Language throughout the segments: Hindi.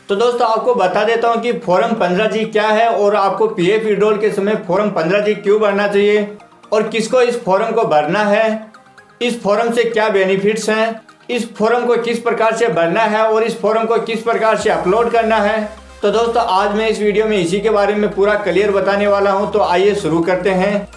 तो दोस्तों आपको बता देता हूं कि फॉर्म 15G क्या है और आपको पीएफ विड्रॉल के समय फॉर्म 15G क्यों भरना चाहिए और किसको इस फॉर्म को भरना है, इस फॉर्म से क्या बेनिफिट्स हैं, इस फॉर्म को किस प्रकार से भरना है और इस फॉर्म को किस प्रकार से अपलोड करना है। तो दोस्तों आज मैं इस वीडियो में इसी के बारे में पूरा क्लियर बताने वाला हूं। तो आइए शुरू करते हैं।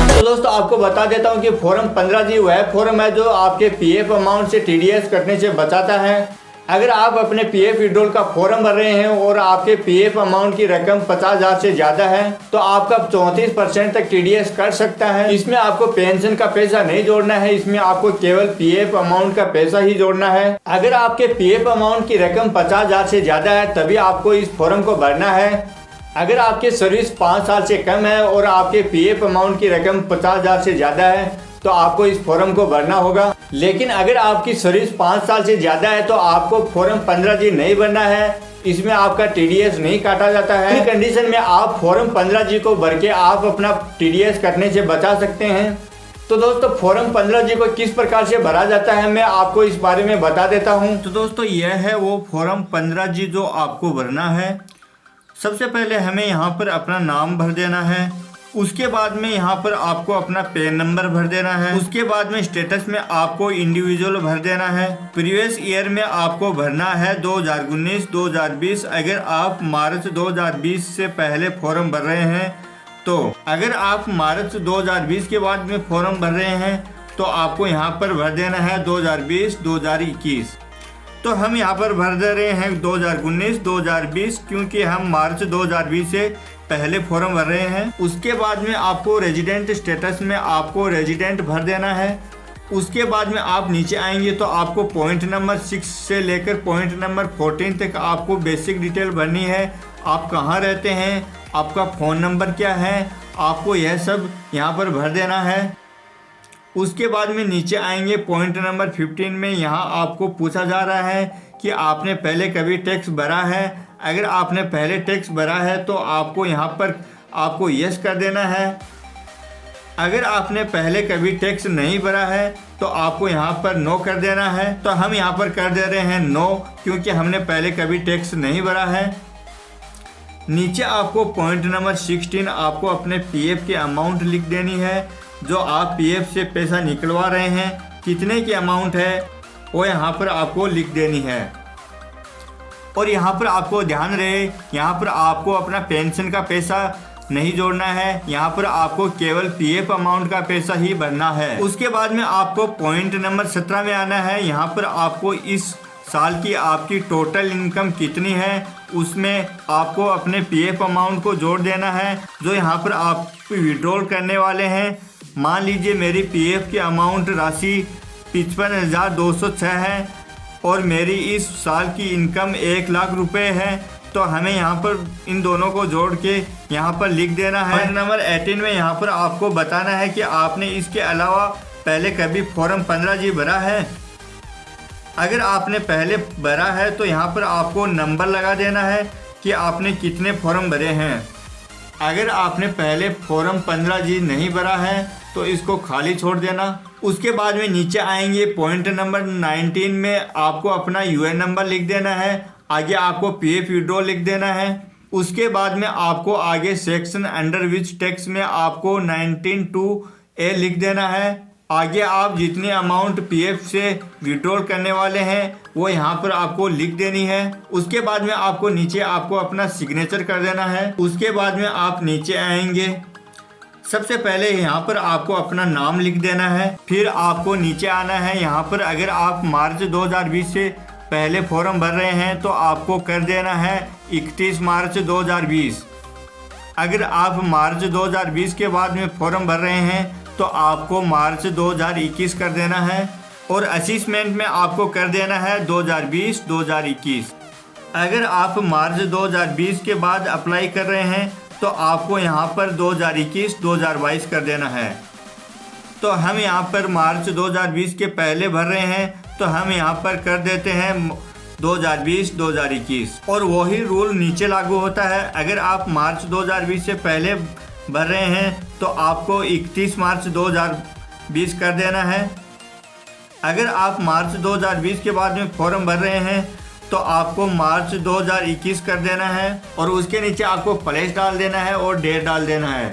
तो दोस्तों आपको बता देता हूं कि फॉर्म 15G वह फॉर्म है जो आपके पीएफ अमाउंट से टीडीएस कटने से बचाता है। अगर आप अपने पीएफ विड्रॉल का फॉर्म भर रहे हैं और आपके पीएफ अमाउंट की रकम 50,000 से ज़्यादा है तो आपका 34% तक टीडीएस कट सकता है। इसमें आपको पेंशन का पैसा नहीं जोड़ना है, इसमें आपको केवल पीएफ अमाउंट का पैसा ही जोड़ना है। अगर आपके पीएफ अमाउंट की रकम 50,000 से ज़्यादा है तभी आपको इस फॉर्म को भरना है। अगर आपकी सर्विस 5 साल से कम है और आपके पीएफ अमाउंट की रकम 50,000 से ज़्यादा है तो आपको इस फॉर्म को भरना होगा। लेकिन अगर आपकी सर्विस 5 साल से ज़्यादा है तो आपको फॉर्म 15G नहीं भरना है, इसमें आपका टीडीएस नहीं काटा जाता है। इस कंडीशन में आप फॉर्म 15G को भर के आप अपना टीडीएस कटने से बचा सकते हैं। तो दोस्तों फॉर्म 15G को किस प्रकार से भरा जाता है मैं आपको इस बारे में बता देता हूँ। तो दोस्तों यह है वो फॉर्म 15G जो आपको भरना है। सबसे पहले हमें यहाँ पर अपना नाम भर देना है, उसके बाद में यहाँ पर आपको अपना पैन नंबर भर देना है, उसके बाद में स्टेटस में आपको इंडिविजुअल भर देना है। प्रीवियस ईयर में आपको भरना है 2019-2020। अगर आप मार्च 2020 से पहले फॉर्म भर रहे हैं तो अगर आप मार्च 2020 के बाद में फॉर्म भर रहे हैं तो आपको यहाँ पर भर देना है 2020-2021। तो हम यहाँ पर भर दे रहे हैं 2019-2020 क्योंकि हम मार्च 2020 से पहले फॉर्म भर रहे हैं। उसके बाद में आपको रेजिडेंट स्टेटस में आपको रेजिडेंट भर देना है। उसके बाद में आप नीचे आएंगे तो आपको पॉइंट नंबर 6 से लेकर पॉइंट नंबर 14 तक आपको बेसिक डिटेल भरनी है। आप कहाँ रहते हैं, आपका फ़ोन नंबर क्या है, आपको यह सब यहाँ पर भर देना है। उसके बाद में नीचे आएंगे पॉइंट नंबर 15 में यहाँ आपको पूछा जा रहा है कि आपने पहले कभी टैक्स भरा है। अगर आपने पहले टैक्स भरा है तो आपको यहाँ पर आपको यस कर देना है। अगर आपने पहले कभी टैक्स नहीं भरा है तो आपको यहाँ पर नो कर देना है। तो हम यहाँ पर कर दे रहे हैं नो क्योंकि हमने पहले कभी टैक्स नहीं भरा है। नीचे आपको पॉइंट नंबर 16 आपको अपने पीएफ की अमाउंट लिख देनी है। जो आप पीएफ से पैसा निकलवा रहे हैं कितने की अमाउंट है वो यहाँ पर आपको लिख देनी है। और यहाँ पर आपको ध्यान रहे यहाँ पर आपको अपना पेंशन का पैसा नहीं जोड़ना है, यहाँ पर आपको केवल पीएफ अमाउंट का पैसा ही भरना है। उसके बाद में आपको पॉइंट नंबर 17 में आना है। यहाँ पर आपको इस साल की आपकी टोटल इनकम कितनी है उसमें आपको अपने पीएफ अमाउंट को जोड़ देना है जो यहाँ पर आप विड्रॉल करने वाले हैं। मान लीजिए मेरी पीएफ की अमाउंट राशि 55,206 है और मेरी इस साल की इनकम 1 लाख रुपए है। तो हमें यहाँ पर इन दोनों को जोड़ के यहाँ पर लिख देना है। पॉइंट नंबर 18 में यहाँ पर आपको बताना है कि आपने इसके अलावा पहले कभी फॉर्म 15G भरा है। अगर आपने पहले भरा है तो यहाँ पर आपको नंबर लगा देना है कि आपने कितने फॉर्म भरे हैं। अगर आपने पहले फॉर्म 15G नहीं भरा है तो इसको खाली छोड़ देना। उसके बाद में नीचे आएंगे पॉइंट नंबर 19 में आपको अपना यूएन नंबर लिख देना है। आगे आपको पीएफ विड्रॉल लिख देना है। उसके बाद में आपको आगे सेक्शन अंडर विच टैक्स में आपको 19(2)(a लिख देना है। आगे आप जितनी अमाउंट पीएफ से विड्रॉल करने वाले हैं वो यहाँ पर आपको लिख देनी है। उसके बाद में आपको नीचे आपको अपना सिग्नेचर कर देना है। उसके बाद में आप नीचे आएंगे, सबसे पहले यहाँ पर आपको अपना नाम लिख देना है। फिर आपको नीचे आना है। यहाँ पर अगर आप मार्च 2020 से पहले फॉर्म भर रहे हैं तो आपको कर देना है 31 मार्च 2020। अगर आप मार्च 2020 के बाद में फॉर्म भर रहे हैं तो आपको मार्च 2021 कर देना है। और असिस्मेंट में आपको कर देना है 2020-2021। अगर आप मार्च 2020 के बाद अप्लाई कर रहे हैं तो आपको यहाँ पर 2021-2022 कर देना है। तो हम यहाँ पर मार्च 2020 के पहले भर रहे हैं तो हम यहाँ पर कर देते हैं 2020-2021 और वही रूल नीचे लागू होता है। अगर आप मार्च 2020 से पहले भर रहे हैं तो आपको 31 मार्च 2020 कर देना है। अगर आप मार्च 2020 के बाद में फॉर्म भर रहे हैं तो आपको मार्च 2021 कर देना है और उसके नीचे आपको प्लेस डाल देना है और डेट डाल देना है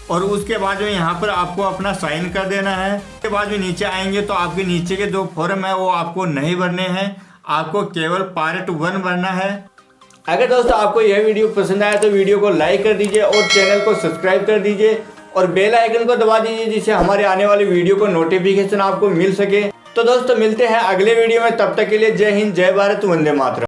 और उसके बाद में यहाँ पर आपको अपना साइन कर देना है। उसके बाद में नीचे आएंगे तो आपके नीचे के जो फॉर्म है वो आपको नहीं भरने हैं, आपको केवल पार्ट 1 भरना है। अगर दोस्तों आपको यह वीडियो पसंद आया तो वीडियो को लाइक कर दीजिए और चैनल को सब्सक्राइब कर दीजिए और बेल आइकन को दबा दीजिए जिससे हमारे आने वाली वीडियो को नोटिफिकेशन आपको मिल सके। तो दोस्तों मिलते हैं अगले वीडियो में, तब तक के लिए जय हिंद, जय भारत, वंदे मातरम।